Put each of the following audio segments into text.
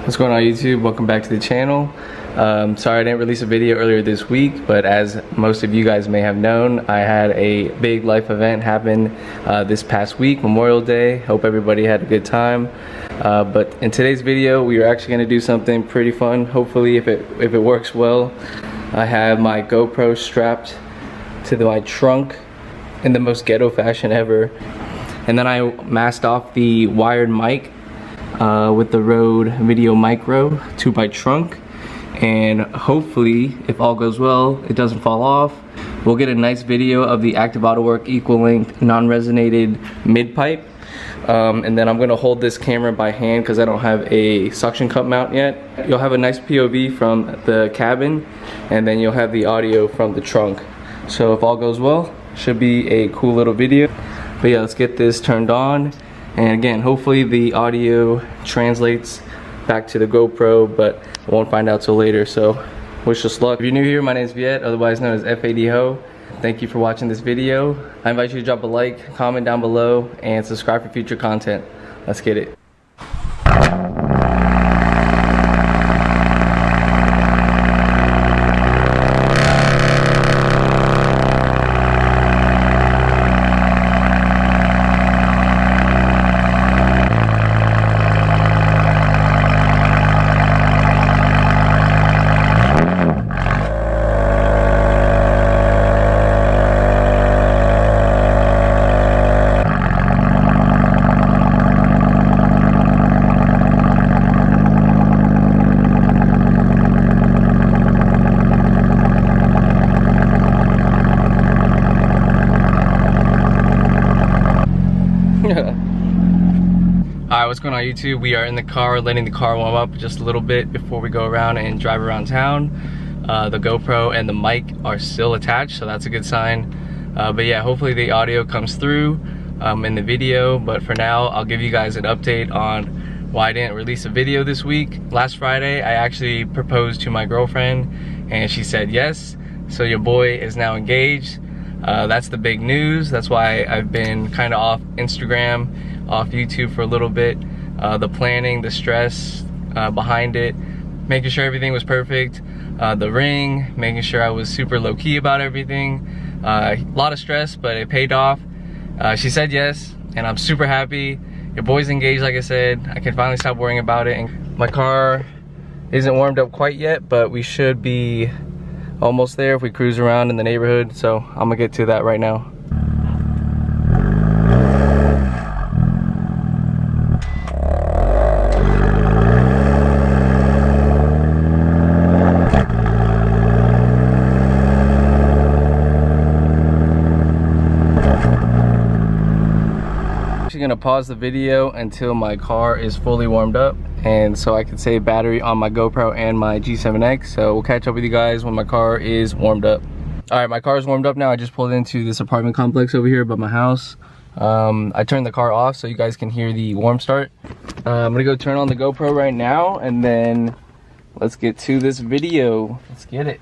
What's going on YouTube? Welcome back to the channel. Sorry I didn't release a video earlier this week, but as most of you guys may have known, I had a big life event happen this past week, Memorial Day. Hope everybody had a good time. But in today's video, we are actually going to do something pretty fun. Hopefully, if it works well. I have my GoPro strapped to my trunk in the most ghetto fashion ever. And then I masked off the wired mic with the Rode Video Micro to my trunk, and hopefully, if all goes well, it doesn't fall off, we'll get a nice video of the Active Autowerke equal length non-resonated mid pipe. And then I'm gonna hold this camera by hand because I don't have a suction cup mount yet. You'll have a nice POV from the cabin, and then you'll have the audio from the trunk. So if all goes well, should be a cool little video. But yeah, let's get this turned on. And again, hopefully the audio translates back to the GoPro, but I won't find out till later, so wish us luck. If you're new here, my name is Viet, otherwise known as F80 Ho. Thank you for watching this video. I invite you to drop a like, comment down below, and subscribe for future content. Let's get it. Alright, what's going on YouTube? We are in the car, letting the car warm up just a little bit before we go around and drive around town. The GoPro and the mic are still attached, so that's a good sign. But yeah, hopefully the audio comes through in the video. But for now, I'll give you guys an update on why I didn't release a video this week. Last Friday, I actually proposed to my girlfriend and she said yes. So your boy is now engaged. That's the big news. That's why I've been kind of off Instagram, off YouTube for a little bit. The planning, the stress behind it, making sure everything was perfect. The ring, making sure I was super low-key about everything. A lot of stress, but it paid off. She said yes, and I'm super happy. Your boy's engaged, like I said. I can finally stop worrying about it. And my car isn't warmed up quite yet, but we should be almost there if we cruise around in the neighborhood. So I'm gonna get to that right now. Gonna pause the video until my car is fully warmed up, and so I can save battery on my GoPro and my G7X. So we'll catch up with you guys when my car is warmed up. All right, my car is warmed up now. I just pulled into this apartment complex over here above my house. I turned the car off so you guys can hear the warm start. I'm gonna go turn on the GoPro right now, and then let's get to this video. Let's get it.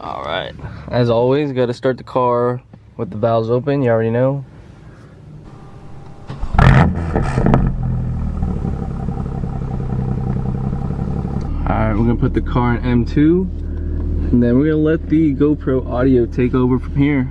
Alright, as always, gotta start the car with the valves open, you already know. Alright, we're gonna put the car in M2, and then we're gonna let the GoPro audio take over from here.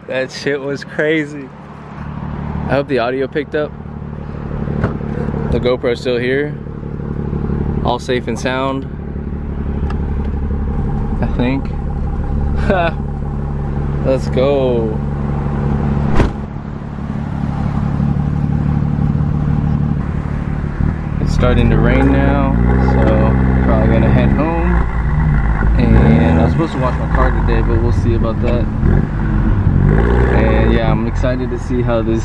That shit was crazy. I hope the audio picked up. The GoPro's still here. All safe and sound, I think. Let's go. It's starting to rain now, so probably gonna head home. And I was supposed to wash my car today, but we'll see about that. And yeah, I'm excited to see how this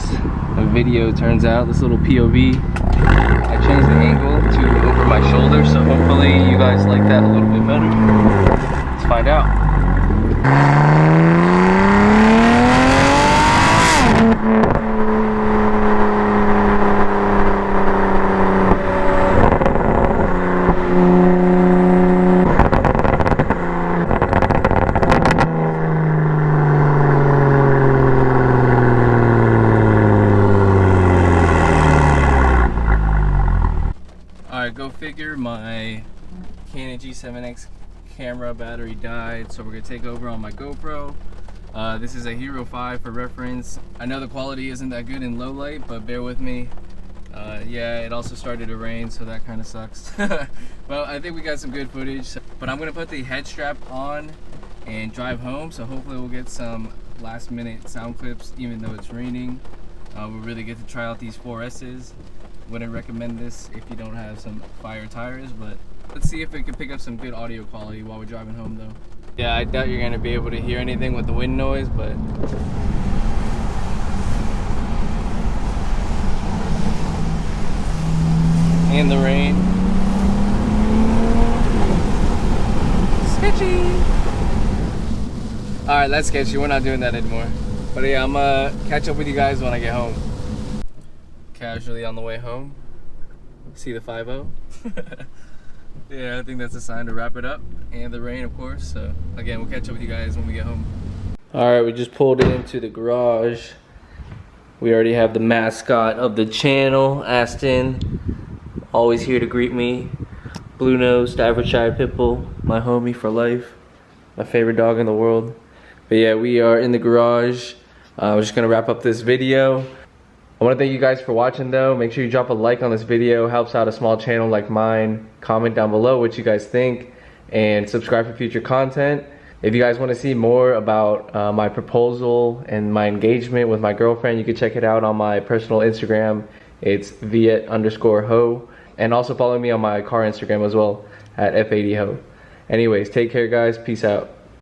video turns out, this little POV. I changed the angle to over my shoulder, so hopefully you guys like that a little bit better. Let's find out. Alright, go figure, my Canon G7X camera battery died, so we're going to take over on my GoPro. This is a Hero 5 for reference. I know the quality isn't that good in low light, but bear with me. Yeah, it also started to rain, so that kind of sucks. Well, I think we got some good footage, but I'm going to put the head strap on and drive home, so hopefully we'll get some last minute sound clips even though it's raining. We'll really get to try out these 4S's. Wouldn't recommend this if you don't have some fire tires, but let's see if we can pick up some good audio quality while we're driving home though. Yeah, I doubt you're gonna be able to hear anything with the wind noise, but and the rain. Sketchy. Alright, that's sketchy. We're not doing that anymore. But yeah, I'm gonna catch up with you guys when I get home. Casually on the way home. See the 5-0. Yeah, I think that's a sign to wrap it up. And the rain, of course. So again, we'll catch up with you guys when we get home. Alright, we just pulled into the garage. We already have the mascot of the channel, Aston. Always here to greet me. Blue-nosed Staffordshire Pit Bull, my homie for life. My favorite dog in the world. But yeah, we are in the garage. We're just gonna wrap up this video. I want to thank you guys for watching though. Make sure you drop a like on this video. Helps out a small channel like mine. Comment down below what you guys think. And subscribe for future content. If you guys want to see more about my proposal and my engagement with my girlfriend, you can check it out on my personal Instagram. It's Viet_ho. And also follow me on my car Instagram as well at F80ho. Anyways, take care guys. Peace out.